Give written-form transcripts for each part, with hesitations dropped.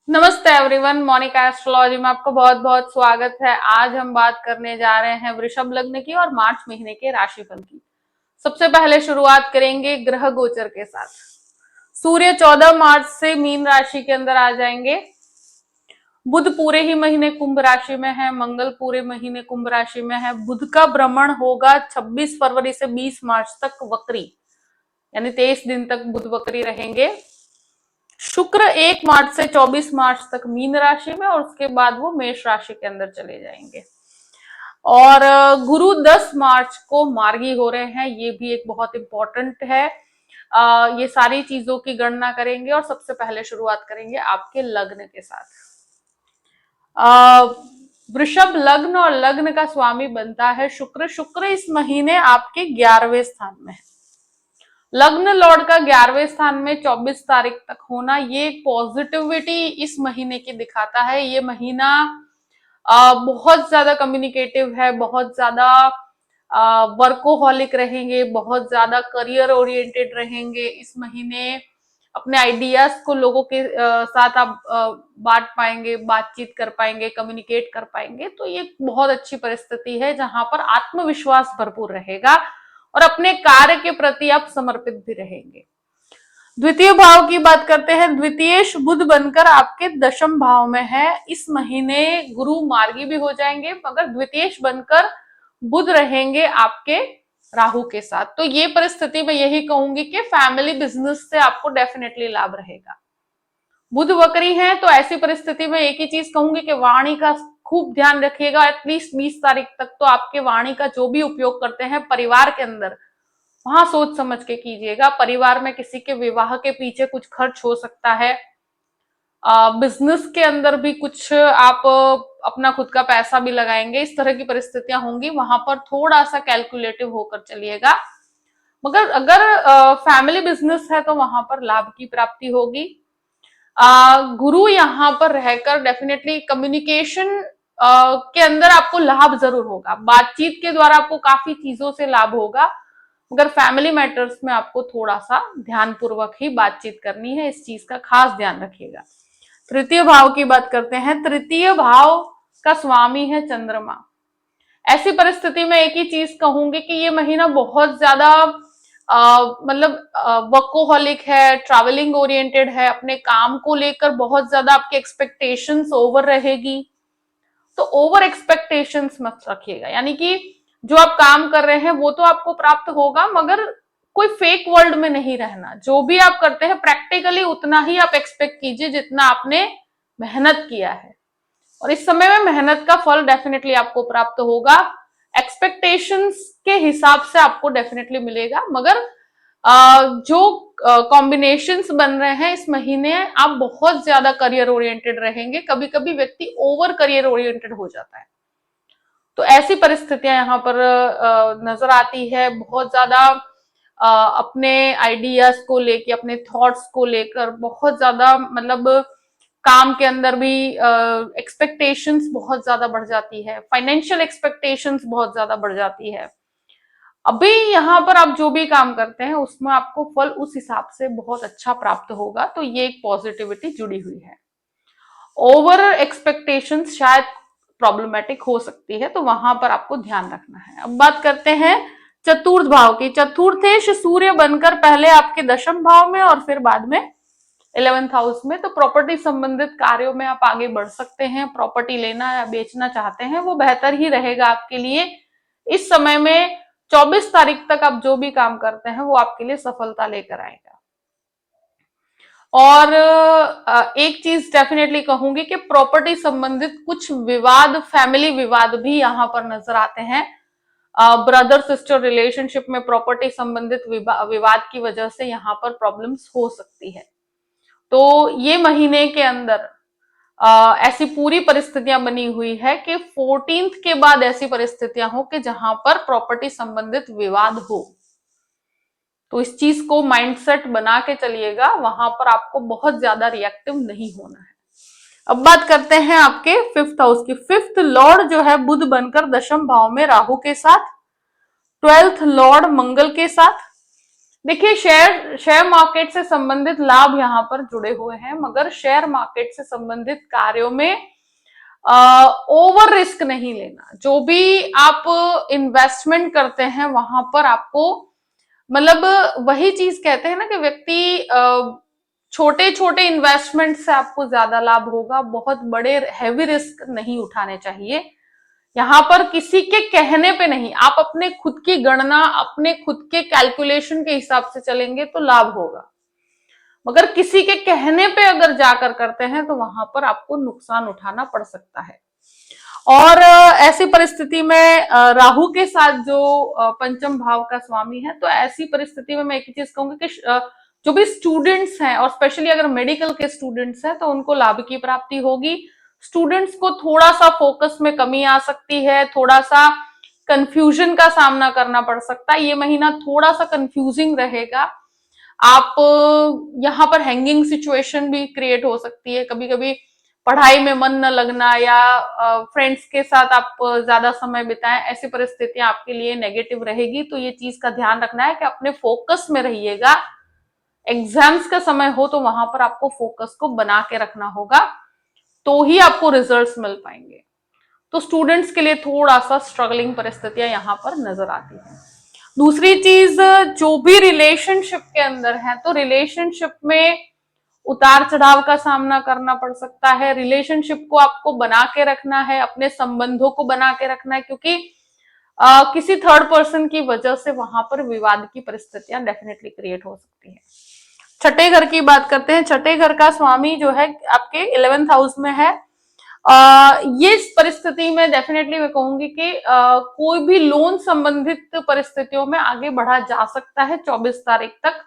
नमस्ते everyone, Monika astrology में आपका बहुत बहुत स्वागत है। आज हम बात करने जा रहे हैं वृषभ लग्न की और मार्च महीने के राशिफल की। सबसे पहले शुरुआत करेंगे ग्रह गोचर के साथ। सूर्य 14 मार्च से मीन राशि के अंदर आ जाएंगे। बुध पूरे ही महीने कुंभ राशि में है, मंगल पूरे महीने कुंभ राशि में है। बुध का भ्रमण होगा 26 फरवरी से 20 मार्च तक वक्री, यानी 23 दिन तक बुध वक्री रहेंगे। शुक्र 1 मार्च से 24 मार्च तक मीन राशि में और उसके बाद वो मेष राशि के अंदर चले जाएंगे। और गुरु 10 मार्च को मार्गी हो रहे हैं, ये भी एक बहुत इंपॉर्टेंट है। ये सारी चीजों की गणना करेंगे और सबसे पहले शुरुआत करेंगे आपके लग्न के साथ। वृषभ लग्न और लग्न का स्वामी बनता है शुक्र। शुक्र इस महीने आपके 11वें स्थान में है। लग्न लॉर्ड का 11वें स्थान में 24 तारीख तक होना, ये एक पॉजिटिविटी इस महीने की दिखाता है। ये महीना बहुत ज्यादा कम्युनिकेटिव है, बहुत ज्यादा वर्कोहॉलिक रहेंगे, बहुत ज्यादा करियर ओरिएंटेड रहेंगे। इस महीने अपने आइडियाज को लोगों के साथ आप बांट पाएंगे, बातचीत कर पाएंगे, कम्युनिकेट कर पाएंगे। तो ये बहुत अच्छी परिस्थिति है जहां पर आत्मविश्वास भरपूर रहेगा और अपने कार्य के प्रति आप समर्पित भी रहेंगे। द्वितीय भाव की बात करते हैं। द्वितीयेश बुध बनकर आपके दशम भाव में है। इस महीने गुरु मार्गी भी हो जाएंगे, मगर द्वितीयेश बनकर बुध रहेंगे आपके राहु के साथ। तो ये परिस्थिति मैं यही कहूंगी कि फैमिली बिजनेस से आपको डेफिनेटली लाभ रहेगा। बुध वक्री है तो ऐसी परिस्थिति में एक ही चीज कहूंगी कि वाणी का खूब ध्यान रखिएगा। एटलीस्ट 20 तारीख तक तो आपके वाणी का जो भी उपयोग करते हैं परिवार के अंदर, वहां सोच समझ के कीजिएगा। परिवार में किसी के विवाह के पीछे कुछ खर्च हो सकता है। बिजनेस के अंदर भी कुछ आप अपना खुद का पैसा भी लगाएंगे, इस तरह की परिस्थितियां होंगी। वहां पर थोड़ा सा कैलकुलेटिव होकर चलिएगा। मगर अगर फैमिली बिजनेस है तो वहां पर लाभ की प्राप्ति होगी। गुरु यहाँ पर रहकर डेफिनेटली कम्युनिकेशन के अंदर आपको लाभ जरूर होगा। बातचीत के द्वारा आपको काफी चीजों से लाभ होगा, मगर फैमिली मैटर्स में आपको थोड़ा सा ध्यानपूर्वक ही बातचीत करनी है। इस चीज का खास ध्यान रखिएगा। तृतीय भाव की बात करते हैं। तृतीय भाव का स्वामी है चंद्रमा। ऐसी परिस्थिति में एक ही चीज कहूंगी कि ये महीना बहुत ज्यादा मतलब वर्कोहॉलिक है, ट्रैवलिंग ओरिएंटेड है। अपने काम को लेकर बहुत ज्यादा आपकी एक्सपेक्टेशंस ओवर रहेगी, तो ओवर एक्सपेक्टेशंस मत रखिएगा। यानी कि जो आप काम कर रहे हैं वो तो आपको प्राप्त होगा, मगर कोई फेक वर्ल्ड में नहीं रहना। जो भी आप करते हैं प्रैक्टिकली उतना ही आप एक्सपेक्ट कीजिए जितना आपने मेहनत किया है, और इस समय में मेहनत का फल डेफिनेटली आपको प्राप्त होगा। एक्सपेक्टेशंस के हिसाब से आपको डेफिनेटली मिलेगा, मगर जो कॉम्बिनेशंस बन रहे हैं इस महीने, आप बहुत ज्यादा करियर ओरिएंटेड रहेंगे। कभी कभी व्यक्ति ओवर करियर ओरिएंटेड हो जाता है, तो ऐसी परिस्थितियां यहाँ पर नजर आती है। बहुत ज्यादा अपने आइडियाज को लेकर, अपने थॉट्स को लेकर बहुत ज्यादा, मतलब काम के अंदर भी एक्सपेक्टेशंस बहुत ज्यादा बढ़ जाती है। फाइनेंशियल एक्सपेक्टेशंस बहुत ज्यादा बढ़ जाती है। अभी यहाँ पर आप जो भी काम करते हैं उसमें आपको फल उस हिसाब से बहुत अच्छा प्राप्त होगा। तो ये एक पॉजिटिविटी जुड़ी हुई है। ओवर एक्सपेक्टेशंस शायद प्रॉब्लमेटिक हो सकती है, तो वहां पर आपको ध्यान रखना है। अब बात करते हैं चतुर्थ भाव की। चतुर्थेश सूर्य बनकर पहले आपके दशम भाव में और फिर बाद में 11th हाउस में। तो प्रॉपर्टी संबंधित कार्यों में आप आगे बढ़ सकते हैं। प्रॉपर्टी लेना या बेचना चाहते हैं वो बेहतर ही रहेगा आपके लिए। इस समय में 24 तारीख तक आप जो भी काम करते हैं वो आपके लिए सफलता लेकर आएगा। और एक चीज डेफिनेटली कहूंगी कि प्रॉपर्टी संबंधित कुछ विवाद, फैमिली विवाद भी यहाँ पर नजर आते हैं। ब्रदर सिस्टर रिलेशनशिप में प्रॉपर्टी संबंधित विवाद की वजह से यहाँ पर प्रॉब्लम्स हो सकती है। तो ये महीने के अंदर ऐसी पूरी परिस्थितियां बनी हुई है कि 14th के बाद ऐसी परिस्थितियां हो कि जहां पर प्रॉपर्टी संबंधित विवाद हो। तो इस चीज को माइंडसेट बना के चलिएगा, वहां पर आपको बहुत ज्यादा रिएक्टिव नहीं होना है। अब बात करते हैं आपके 5th हाउस की। 5th लॉर्ड जो है बुध बनकर दशम भाव में राहु के साथ, 12th लॉर्ड मंगल के साथ। देखिए, शेयर मार्केट से संबंधित लाभ यहाँ पर जुड़े हुए हैं, मगर शेयर मार्केट से संबंधित कार्यों में ओवर रिस्क नहीं लेना। जो भी आप इन्वेस्टमेंट करते हैं वहां पर आपको, मतलब वही चीज कहते हैं ना कि व्यक्ति छोटे छोटे इन्वेस्टमेंट से आपको ज्यादा लाभ होगा, बहुत बड़े हैवी रिस्क नहीं उठाने चाहिए। यहाँ पर किसी के कहने पे नहीं, आप अपने खुद की गणना, अपने खुद के कैलकुलेशन के हिसाब से चलेंगे तो लाभ होगा, मगर किसी के कहने पे अगर जाकर करते हैं तो वहां पर आपको नुकसान उठाना पड़ सकता है। और ऐसी परिस्थिति में राहु के साथ जो पंचम भाव का स्वामी है, तो ऐसी परिस्थिति में मैं एक ही चीज कहूंगी कि जो भी स्टूडेंट्स हैं और स्पेशली अगर मेडिकल के स्टूडेंट्स हैं तो उनको लाभ की प्राप्ति होगी। स्टूडेंट्स को थोड़ा सा फोकस में कमी आ सकती है, थोड़ा सा कंफ्यूजन का सामना करना पड़ सकता है। ये महीना थोड़ा सा कंफ्यूजिंग रहेगा। आप यहाँ पर हैंगिंग सिचुएशन भी क्रिएट हो सकती है, कभी कभी पढ़ाई में मन न लगना या फ्रेंड्स के साथ आप ज्यादा समय बिताएं, ऐसी परिस्थितियां आपके लिए नेगेटिव रहेगी। तो ये चीज का ध्यान रखना है कि अपने फोकस में रहिएगा। एग्जाम्स का समय हो तो वहां पर आपको फोकस को बना के रखना होगा, तो ही आपको रिजल्ट्स मिल पाएंगे। तो स्टूडेंट्स के लिए थोड़ा सा स्ट्रगलिंग परिस्थितियां यहाँ पर नजर आती हैं। दूसरी चीज, जो भी रिलेशनशिप के अंदर है तो रिलेशनशिप में उतार चढ़ाव का सामना करना पड़ सकता है। रिलेशनशिप को आपको बना के रखना है, अपने संबंधों को बना के रखना है, क्योंकि किसी थर्ड पर्सन की वजह से वहां पर विवाद की परिस्थितियां डेफिनेटली क्रिएट हो सकती है। छठे घर की बात करते हैं। छठे घर का स्वामी जो है आपके 11th हाउस में है। ये इस परिस्थिति में डेफिनेटली मैं कहूंगी कि कोई भी लोन संबंधित परिस्थितियों में आगे बढ़ा जा सकता है 24 तारीख तक।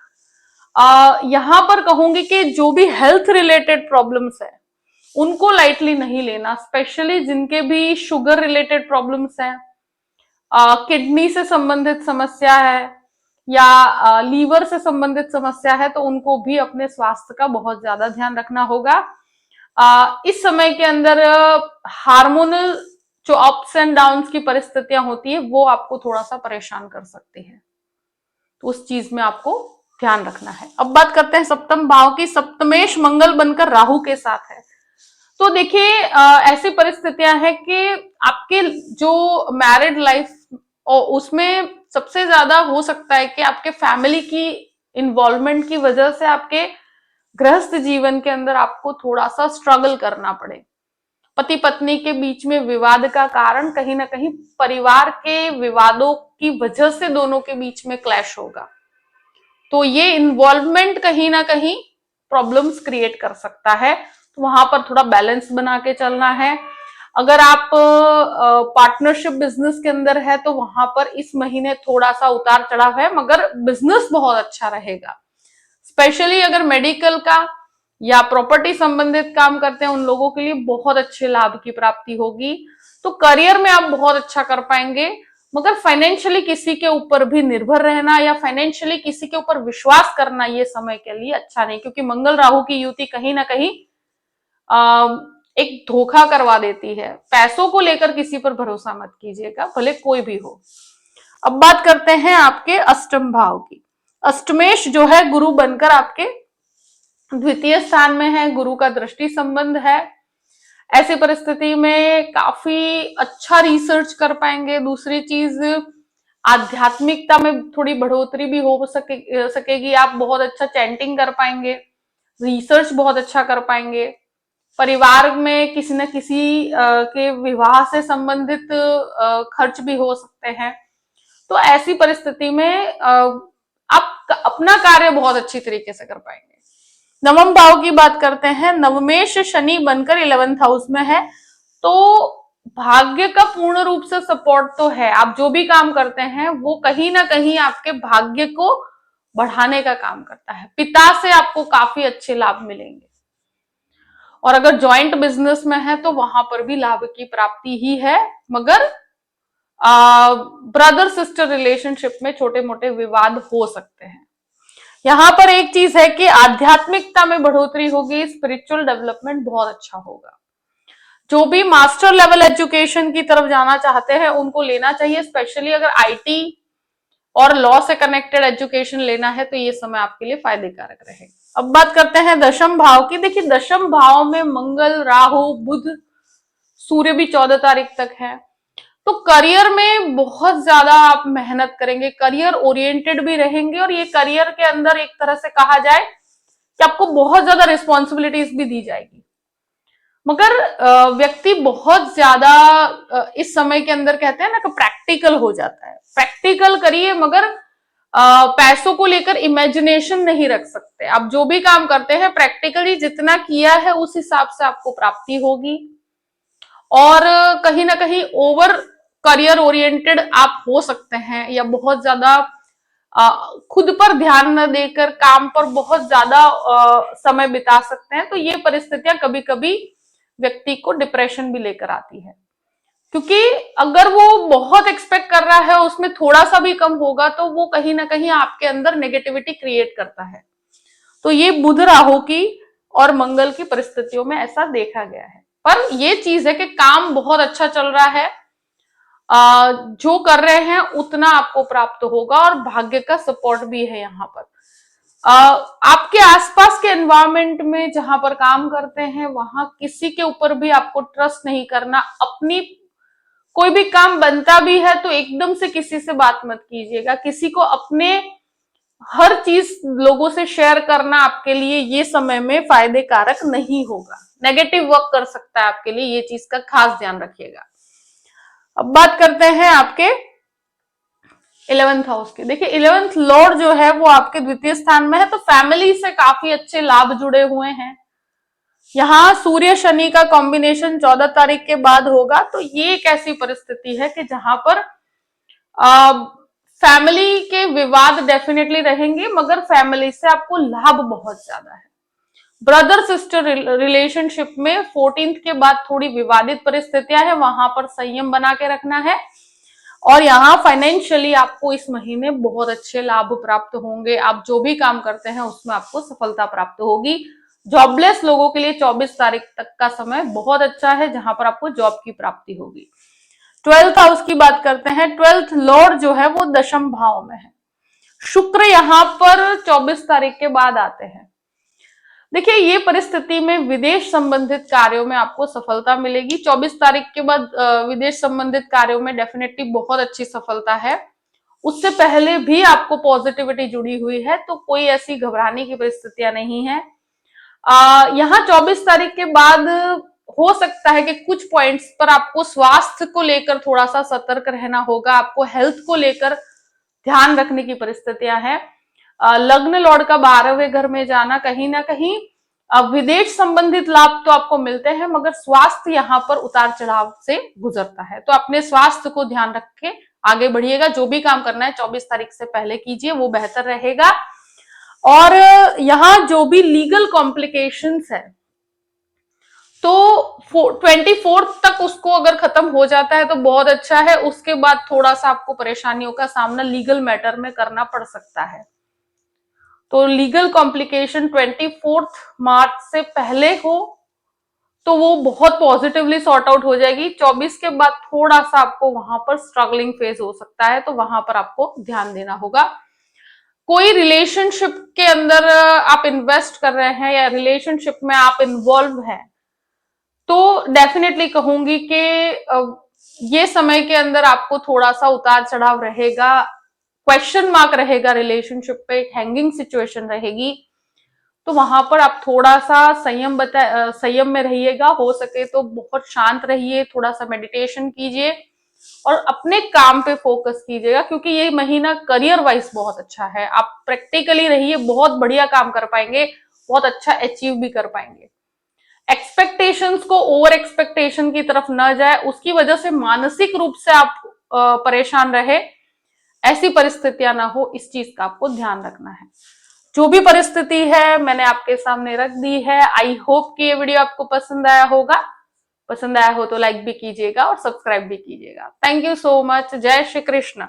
यहां पर कहूंगी कि जो भी हेल्थ रिलेटेड प्रॉब्लम्स है उनको लाइटली नहीं लेना, स्पेशली जिनके भी शुगर रिलेटेड प्रॉब्लम्स हैं, किडनी से संबंधित समस्या है या लीवर से संबंधित समस्या है, तो उनको भी अपने स्वास्थ्य का बहुत ज्यादा ध्यान रखना होगा। इस समय के अंदर हार्मोनल जो अप्स एंड डाउन्स की परिस्थितियां होती है वो आपको थोड़ा सा परेशान कर सकती है, तो उस चीज में आपको ध्यान रखना है। अब बात करते हैं सप्तम भाव की। सप्तमेश मंगल बनकर राहु के साथ है, तो देखिए ऐसी परिस्थितियां हैं कि आपके जो मैरिड लाइफ और उसमें सबसे ज्यादा हो सकता है कि आपके फैमिली की इन्वॉल्वमेंट की वजह से आपके गृहस्थ जीवन के अंदर आपको थोड़ा सा स्ट्रगल करना पड़े। पति पत्नी के बीच में विवाद का कारण कहीं ना कहीं परिवार के विवादों की वजह से दोनों के बीच में क्लैश होगा, तो ये इन्वॉल्वमेंट कहीं ना कहीं प्रॉब्लम्स क्रिएट कर सकता है। तो वहां पर थोड़ा बैलेंस बना के चलना है। अगर आप पार्टनरशिप बिजनेस के अंदर है तो वहां पर इस महीने थोड़ा सा उतार चढ़ाव है, मगर बिजनेस बहुत अच्छा रहेगा। स्पेशली अगर मेडिकल का या प्रॉपर्टी संबंधित काम करते हैं उन लोगों के लिए बहुत अच्छे लाभ की प्राप्ति होगी। तो करियर में आप बहुत अच्छा कर पाएंगे, मगर फाइनेंशियली किसी के ऊपर भी निर्भर रहना या फाइनेंशियली किसी के ऊपर विश्वास करना ये समय के लिए अच्छा नहीं, क्योंकि मंगल राहु की युति कहीं ना कहीं एक धोखा करवा देती है। पैसों को लेकर किसी पर भरोसा मत कीजिएगा, भले कोई भी हो। अब बात करते हैं आपके अष्टम भाव की। अष्टमेश जो है गुरु बनकर आपके द्वितीय स्थान में है, गुरु का दृष्टि संबंध है। ऐसी परिस्थिति में काफी अच्छा रिसर्च कर पाएंगे। दूसरी चीज, आध्यात्मिकता में थोड़ी बढ़ोतरी भी हो सकेगी। आप बहुत अच्छा चैंटिंग कर पाएंगे, रिसर्च बहुत अच्छा कर पाएंगे। परिवार में किसी न किसी के विवाह से संबंधित खर्च भी हो सकते हैं। तो ऐसी परिस्थिति में आप अपना कार्य बहुत अच्छी तरीके से कर पाएंगे। नवम भाव की बात करते हैं। नवमेश शनि बनकर 11th हाउस में है, तो भाग्य का पूर्ण रूप से सपोर्ट तो है। आप जो भी काम करते हैं वो कहीं ना कहीं आपके भाग्य को बढ़ाने का काम करता है। पिता से आपको काफी अच्छे लाभ मिलेंगे, और अगर जॉइंट बिजनेस में है तो वहां पर भी लाभ की प्राप्ति ही है, मगर ब्रदर सिस्टर रिलेशनशिप में छोटे मोटे विवाद हो सकते हैं। यहां पर एक चीज है कि आध्यात्मिकता में बढ़ोतरी होगी, स्पिरिचुअल डेवलपमेंट बहुत अच्छा होगा। जो भी मास्टर लेवल एजुकेशन की तरफ जाना चाहते हैं उनको लेना चाहिए, स्पेशली अगर आईटी और लॉ से कनेक्टेड एजुकेशन लेना है तो ये समय आपके लिए फायदे कारक रहेगा। अब बात करते हैं दशम भाव की। देखिए दशम भाव में मंगल, राहु, बुध, सूर्य भी 14 तारीख तक है। तो करियर में बहुत ज्यादा आप मेहनत करेंगे, करियर ओरिएंटेड भी रहेंगे, और ये करियर के अंदर एक तरह से कहा जाए कि आपको बहुत ज्यादा रिस्पॉन्सिबिलिटीज भी दी जाएगी। मगर व्यक्ति बहुत ज्यादा इस समय के अंदर कहते हैं ना कि प्रैक्टिकल हो जाता है। प्रैक्टिकल करिए, मगर पैसों को लेकर इमेजिनेशन नहीं रख सकते। आप जो भी काम करते हैं प्रैक्टिकली जितना किया है उस हिसाब से आपको प्राप्ति होगी। और कहीं ना कहीं ओवर करियर ओरिएंटेड आप हो सकते हैं, या बहुत ज्यादा खुद पर ध्यान न देकर काम पर बहुत ज्यादा समय बिता सकते हैं। तो ये परिस्थितियां कभी कभी व्यक्ति को डिप्रेशन भी लेकर आती है, क्योंकि अगर वो बहुत एक्सपेक्ट कर रहा है उसमें थोड़ा सा भी कम होगा तो वो कहीं ना कहीं आपके अंदर नेगेटिविटी क्रिएट करता है। तो ये बुध, राहु की और मंगल की परिस्थितियों में ऐसा देखा गया है। पर ये चीज है कि काम बहुत अच्छा चल रहा है, जो कर रहे हैं उतना आपको प्राप्त होगा, और भाग्य का सपोर्ट भी है यहाँ पर। आपके आसपास के एनवायरमेंट में जहां पर काम करते हैं वहां किसी के ऊपर भी आपको ट्रस्ट नहीं करना। अपनी कोई भी काम बनता भी है तो एकदम से किसी से बात मत कीजिएगा। किसी को अपने हर चीज लोगों से शेयर करना आपके लिए ये समय में फायदे कारक नहीं होगा, नेगेटिव वर्क कर सकता है आपके लिए, ये चीज का खास ध्यान रखिएगा। अब बात करते हैं आपके 11th हाउस की। देखिए 11th लॉर्ड जो है वो आपके द्वितीय स्थान में है, तो फैमिली से काफी अच्छे लाभ जुड़े हुए हैं। यहाँ सूर्य शनि का कॉम्बिनेशन 14 तारीख के बाद होगा। तो ये एक ऐसी परिस्थिति है कि जहां पर फैमिली के विवाद डेफिनेटली रहेंगे, मगर फैमिली से आपको लाभ बहुत ज्यादा है। ब्रदर सिस्टर रिलेशनशिप में 14th के बाद थोड़ी विवादित परिस्थितियां हैं, वहां पर संयम बना के रखना है। और यहाँ फाइनेंशियली आपको इस महीने बहुत अच्छे लाभ प्राप्त होंगे। आप जो भी काम करते हैं उसमें आपको सफलता प्राप्त होगी। जॉबलेस लोगों के लिए 24 तारीख तक का समय बहुत अच्छा है, जहां पर आपको जॉब की प्राप्ति होगी। 12th हाउस की बात करते हैं। 12th लॉर्ड जो है वो दशम भाव में है। शुक्र यहाँ पर 24 तारीख के बाद आते हैं। देखिए ये परिस्थिति में विदेश संबंधित कार्यों में आपको सफलता मिलेगी। 24 तारीख के बाद विदेश संबंधित कार्यों में डेफिनेटली बहुत अच्छी सफलता है। उससे पहले भी आपको पॉजिटिविटी जुड़ी हुई है, तो कोई ऐसी घबराने की परिस्थितियां नहीं है। यहाँ 24 तारीख के बाद हो सकता है कि कुछ पॉइंट्स पर आपको स्वास्थ्य को लेकर थोड़ा सा सतर्क रहना होगा, आपको हेल्थ को लेकर ध्यान रखने की परिस्थितियां हैं। लग्न लॉर्ड का 12वें घर में जाना कहीं ना कहीं विदेश संबंधित लाभ तो आपको मिलते हैं, मगर स्वास्थ्य यहाँ पर उतार चढ़ाव से गुजरता है। तो अपने स्वास्थ्य को ध्यान रख के आगे बढ़िएगा। जो भी काम करना है 24 तारीख से पहले कीजिए, वो बेहतर रहेगा। और यहाँ जो भी लीगल कॉम्प्लिकेशंस है तो 24 तक उसको अगर खत्म हो जाता है तो बहुत अच्छा है। उसके बाद थोड़ा सा आपको परेशानियों का सामना लीगल मैटर में करना पड़ सकता है। तो लीगल कॉम्प्लिकेशन 24 मार्च से पहले हो तो वो बहुत पॉजिटिवली सॉर्ट आउट हो जाएगी। 24 के बाद थोड़ा सा आपको वहां पर स्ट्रगलिंग फेज हो सकता है, तो वहां पर आपको ध्यान देना होगा। कोई रिलेशनशिप के अंदर आप इन्वेस्ट कर रहे हैं या रिलेशनशिप में आप इन्वॉल्व हैं, तो डेफिनेटली कहूंगी कि ये समय के अंदर आपको थोड़ा सा उतार चढ़ाव रहेगा, क्वेश्चन मार्क रहेगा रिलेशनशिप पे, एक हैंगिंग सिचुएशन रहेगी। तो वहां पर आप थोड़ा सा संयम में रहिएगा। हो सके तो बहुत शांत रहिए, थोड़ा सा मेडिटेशन कीजिए और अपने काम पे फोकस कीजिएगा, क्योंकि ये महीना करियर वाइज बहुत अच्छा है। आप प्रैक्टिकली रहिए, बहुत बढ़िया काम कर पाएंगे, बहुत अच्छा अचीव भी कर पाएंगे। एक्सपेक्टेशंस को ओवर एक्सपेक्टेशन की तरफ न जाए, उसकी वजह से मानसिक रूप से आप परेशान रहे, ऐसी परिस्थितियां ना हो, इस चीज का आपको ध्यान रखना है। जो भी परिस्थिति है मैंने आपके सामने रख दी है। आई होप कि ये वीडियो आपको पसंद आया होगा। पसंद आया हो तो लाइक भी कीजिएगा और सब्सक्राइब भी कीजिएगा। Thank you so much. जय श्री कृष्ण।